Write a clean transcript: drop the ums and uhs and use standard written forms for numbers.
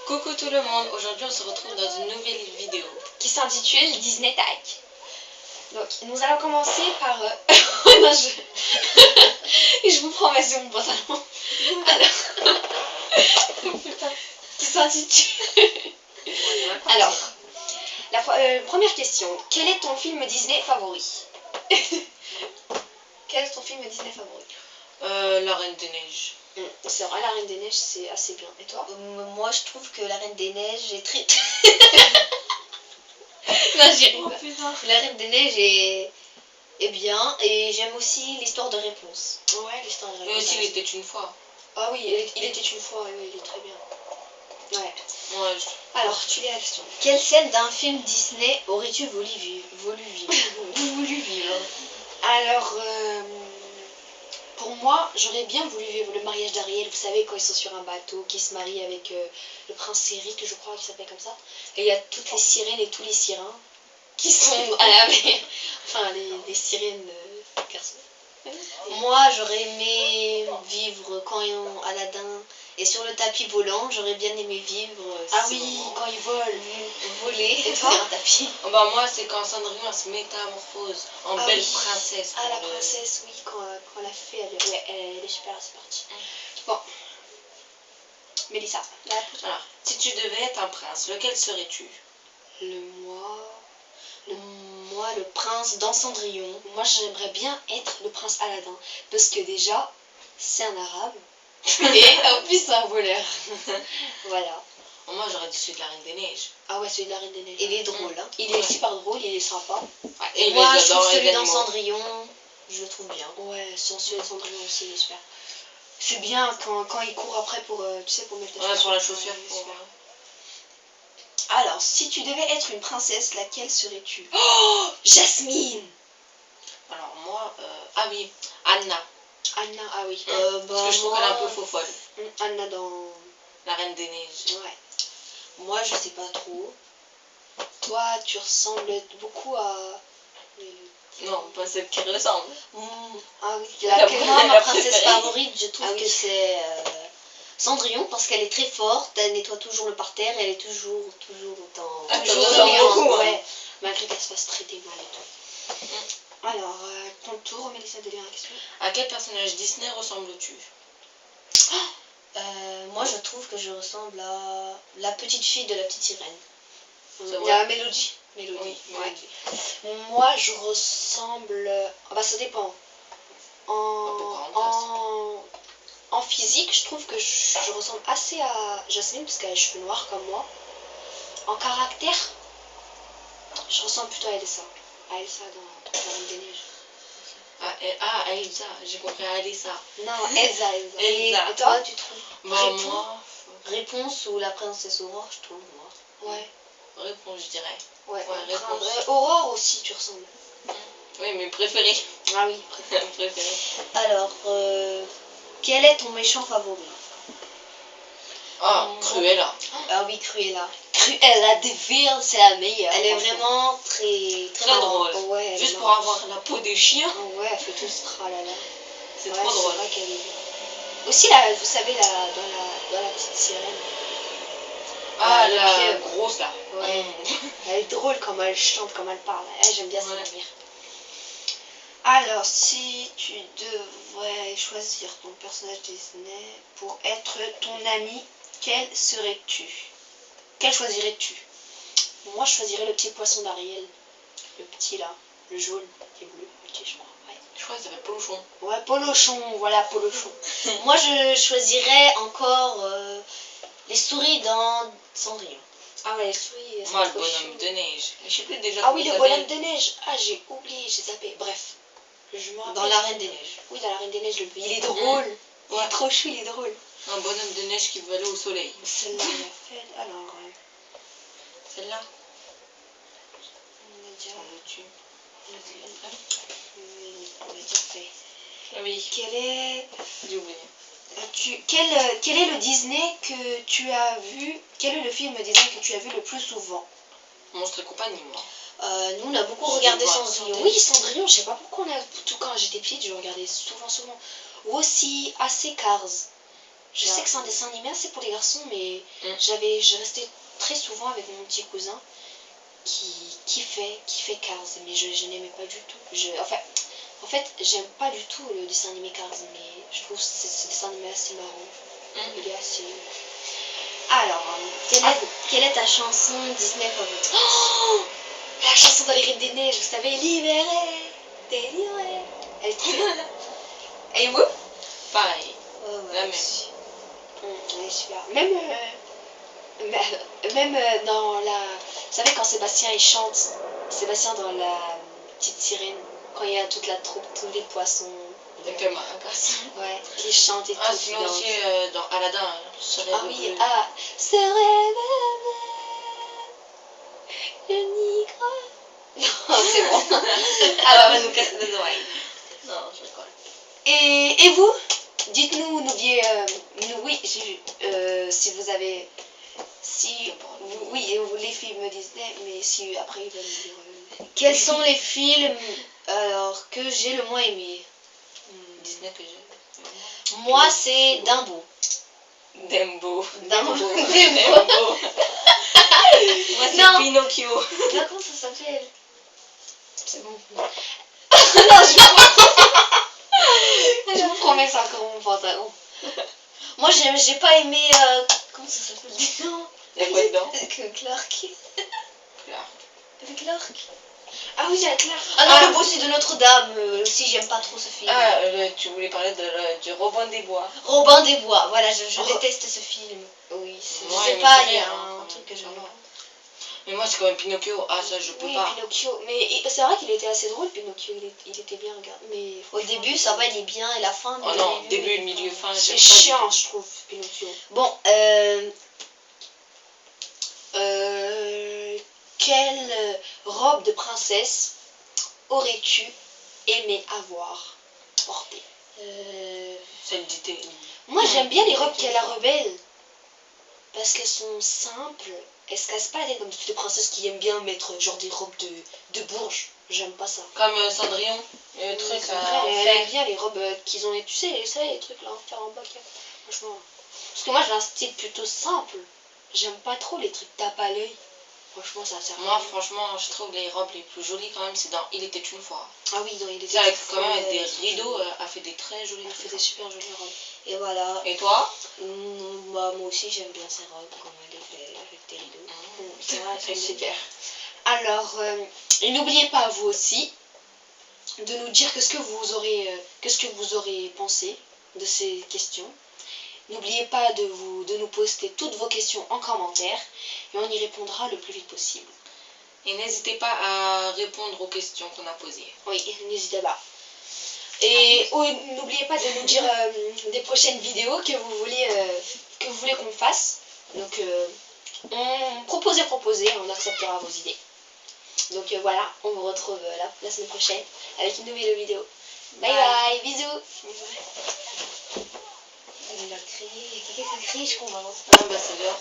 Coucou tout le monde, aujourd'hui on se retrouve dans une nouvelle vidéo qui s'intitule Disney Tag. Donc nous allons commencer par... non, je vous prends sur mon pantalon. Alors... Putain. Qui s'intitule... Alors, la première question. Quel est ton film Disney favori? Quel est ton film Disney favori? La Reine des Neiges. C'est vrai, la Reine des Neiges, c'est assez bien. Et toi? Moi, je trouve que la Reine des Neiges est très... Non, j'y rigole. Oh, putain. La Reine des Neiges est bien. Et j'aime aussi l'histoire de Réponse. Ouais, l'histoire de Mais Réponse. aussi Il était une fois. Ah oui, il était une fois, oui, il est très bien. Ouais. Ouais, Alors, tu lis la question. Quelle scène d'un film Disney aurais-tu voulu vivre? Alors, pour moi, j'aurais bien voulu vivre le mariage d'Ariel. Vous savez, quand ils sont sur un bateau, qui se marient avec le prince Eric, je crois qu'il s'appelle comme ça. Et il y a toutes les sirènes et tous les sirens qui sont à la mer. Enfin, les sirènes garçons. Moi, j'aurais aimé vivre quand Aladdin est sur le tapis volant. J'aurais bien aimé vivre... Ah ce oui, moment. quand ils volent. Voler Et toi? sur un tapis. Oh, bah moi c'est quand Cendrillon elle se métamorphose en Ah belle oui. princesse. Ah, la pour le- princesse, oui, quand la fée, elle est super, c'est parti. Bon. Mélissa, là, Alors, si tu devais être un prince, lequel serais-tu? moi, le prince dans Cendrillon. Moi, j'aimerais bien être le prince Aladdin. Parce que déjà, c'est un arabe. Et en plus, c'est un voleur. Voilà. Oh, moi j'aurais dit celui de la Reine des Neiges. Ah ouais, celui de la Reine des Neiges. Il est drôle, hein. Il est super drôle, il est sympa. Ouais, Et il moi, les je adore, trouve les celui dans animaux. Cendrillon, je le trouve bien. Ouais, celui de Cendrillon aussi, il est super. C'est bien quand il court après pour, tu sais, pour mettre la Ouais, pour la chaussure. Ouais, super. Alors, si tu devais être une princesse, laquelle serais-tu? Oh, Jasmine. Alors moi, ah oui, Anna. Anna, ah oui. Parce que je trouve qu'elle est un peu faux folle. Anna dans... La Reine des Neiges. Ouais. Moi, je sais pas trop. Toi, tu ressembles beaucoup à... Non, pas celle qui ressemble. Ah oui, Moi, ma la princesse préférée. favorite, je trouve Ah oui. que c'est Cendrillon, parce qu'elle est très forte, elle nettoie toujours le parterre, elle est toujours autant... Ah, toujours ça ressemble souriante. beaucoup, hein. Ouais, malgré qu'elle se fasse traiter mal et tout. Alors, ton tour, Mélissa, de lire la question. À quel personnage Disney ressembles-tu? Moi, je trouve que je ressemble à la petite fille de la petite sirène. C'est vrai. Il y a Mélodie. Mélodie, Oui, ouais. Mélodie. Moi, je ressemble... Ah bah, ça dépend. En physique, je trouve que je ressemble assez à Jasmine, parce qu'elle a les cheveux noirs comme moi. En caractère, je ressemble plutôt à Elsa. À Elsa dans La Reine des Neiges. Ah, Elsa, j'ai compris à Elsa. Non, Elsa. Et Elsa. toi, tu trouves Bah, Réponse. moi, Réponse ou la princesse Aurore, je trouve, moi. Ouais. réponse, je dirais. Ouais, réponse. Aurore aussi, tu ressembles. Oui, mais préféré. Ah oui, préféré. Alors, quel est ton méchant favori? Ah, Cruella. Ah oui, Cruella. Cruella de Vil, c'est la meilleure. Elle est franchement. vraiment très Très marrante. drôle. Ouais, elle est Juste pour marrante. avoir la peau des chiens. Oh ouais, elle fait tout ce tralala. C'est Ouais, trop drôle. C'est vrai qu'elle est bien. Aussi, là, vous savez, dans la petite sirène. Ah, le la pied. grosse là. Ouais. Elle est drôle comme elle chante, comme elle parle. J'aime bien ça. Ouais. Alors, si tu devrais choisir ton personnage Disney pour être ton ami, quel serais-tu? Quel choisirais-tu? Moi, je choisirais le petit poisson d'Ariel. Le petit là, le jaune et bleu. Ok, je crois. Ouais. Je crois qu'il s'appelle Polochon. Ouais, Polochon, voilà, Polochon. Moi, je choisirais encore les souris dans Cendrillon. Ah ouais, les souris. Moi, le bonhomme de neige. Je sais plus déjà Ah oui, comment le il bonhomme s'appelle. de neige. Ah, j'ai oublié, j'ai zappé. Bref. Je me rappelle. Dans la Reine des Neiges. Oui, dans la Reine des Neiges, il est drôle. Il Ouais. est trop chou, il est drôle. Un bonhomme de neige qui veut aller au soleil. Celle-là, on l'a fait. Alors, Celle-là, on a déjà, on le tue. on a déjà fait. Ah oui, j'ai oublié. Quel est le Disney que tu as vu? Quel est le film Disney que tu as vu le plus souvent? Monstre et compagnie, moi. Nous, on a beaucoup Je regardé vois Cendrillon. Oui, Cendrillon, je sais pas pourquoi tout quand j'étais petite, je regardais souvent. Ou aussi assez Cars. Je sais que c'est un dessin animé assez pour les garçons, mais Mm. je restais très souvent avec mon petit cousin qui fait Cars, mais je n'aimais pas du tout. En fait, j'aime pas du tout le dessin animé Cars, mais je trouve ce dessin animé assez marrant. Mm. Il est assez... Alors, quelle est ta chanson Disney favorite? Oh, la chanson dans les Reines des Neiges, vous savez, libérée, délivrée. Elle est trop bien. Et vous? Pareil. Ouais, La même. aussi. Elle est super. Même dans la... Vous savez quand Sébastien il chante, Sébastien dans la petite sirène, quand il y a toute la troupe, tous les poissons, Avec Maracas. ouais, qui chantent et tout. Ah, qui sinon dansent. aussi dans Aladdin. Ah oui, ah, se réveille, le nigre. Non, c'est bon. Alors, elle va nous casser les oreilles. Non, je rigole. Et vous? Dites-nous, n'oubliez, oui, si vous avez, si, oui, les films Disney, mais si après ils veulent nous dire... Quels sont les films alors que j'ai le moins aimé? Disney que j'aime. Moi, c'est Dumbo. Dumbo. Dumbo. Dumbo. Moi, c'est Non. Pinocchio. Non, comment ça s'appelle? C'est bon. Non, Je vous promets, c'est encore mon pantalon. Moi, j'ai pas aimé. Comment ça s'appelle? Non. Il y a quoi dedans? Clark. Clark. Avec Clark. Ah oui, j'ai Clark. Ah non, le bossu de Notre-Dame. Aussi, j'aime pas trop ce film. Ah, tu voulais parler du Robin des Bois. Robin des Bois. Voilà, je Oh. déteste ce film. Oui, Je Ouais, sais mais pas, c'est il y a bien, un hein, truc que ça j'aime va. pas. Mais moi, c'est quand même Pinocchio. Ah, ça, je peux Oui, pas. Pinocchio. Mais c'est vrai qu'il était assez drôle, Pinocchio. Il était bien regardé. Mais Au début, ça va, il est bien, et la fin. Oh non, début, milieu, fin. c'est j'aime pas du chiant, tout. je trouve, Pinocchio. Bon, Quelle robe de princesse aurais-tu aimé avoir portée? Celle d'été. Moi, j'aime bien les robes qu'elle a rebelles. Parce qu'elles sont simples. Elles se cassent pas la tête comme toutes les princesses qui aiment bien mettre genre des robes de bourge. J'aime pas ça. Comme Cendrillon. Le truc C'est à vrai, elle faire. aime bien les robes qu'ils ont, tu sais, les trucs là, en fer en bac. Franchement. Parce que moi, j'ai un style plutôt simple. J'aime pas trop les trucs tape à l'œil. Franchement, ça sert à Moi, rien. franchement, je trouve les robes les plus jolies quand même, c'est dans Il était une fois. Ah oui, non, il était C'est avec quand même avec des très rideaux, joli. elle fait des très jolis Elle fait trucs. des super jolies robes. et voilà. Et toi? Moi aussi, j'aime bien ces robes, comme elle est faite, avec des rideaux. C'est vrai, C'est super. Alors, et n'oubliez pas vous aussi de nous dire qu'est-ce que vous aurez pensé de ces questions. N'oubliez pas de nous poster toutes vos questions en commentaire et on y répondra le plus vite possible. Et n'hésitez pas à répondre aux questions qu'on a posées. Oui, n'hésitez pas. Et n'oubliez pas de nous dire des prochaines vidéos que vous voulez qu'on fasse. Donc, proposez, on acceptera vos idées. Donc voilà, on vous retrouve la semaine prochaine avec une nouvelle vidéo. Bye bye, bisous. Il a crié, quelqu'un qui a crié, je comprends. Ah bah c'est l'heure.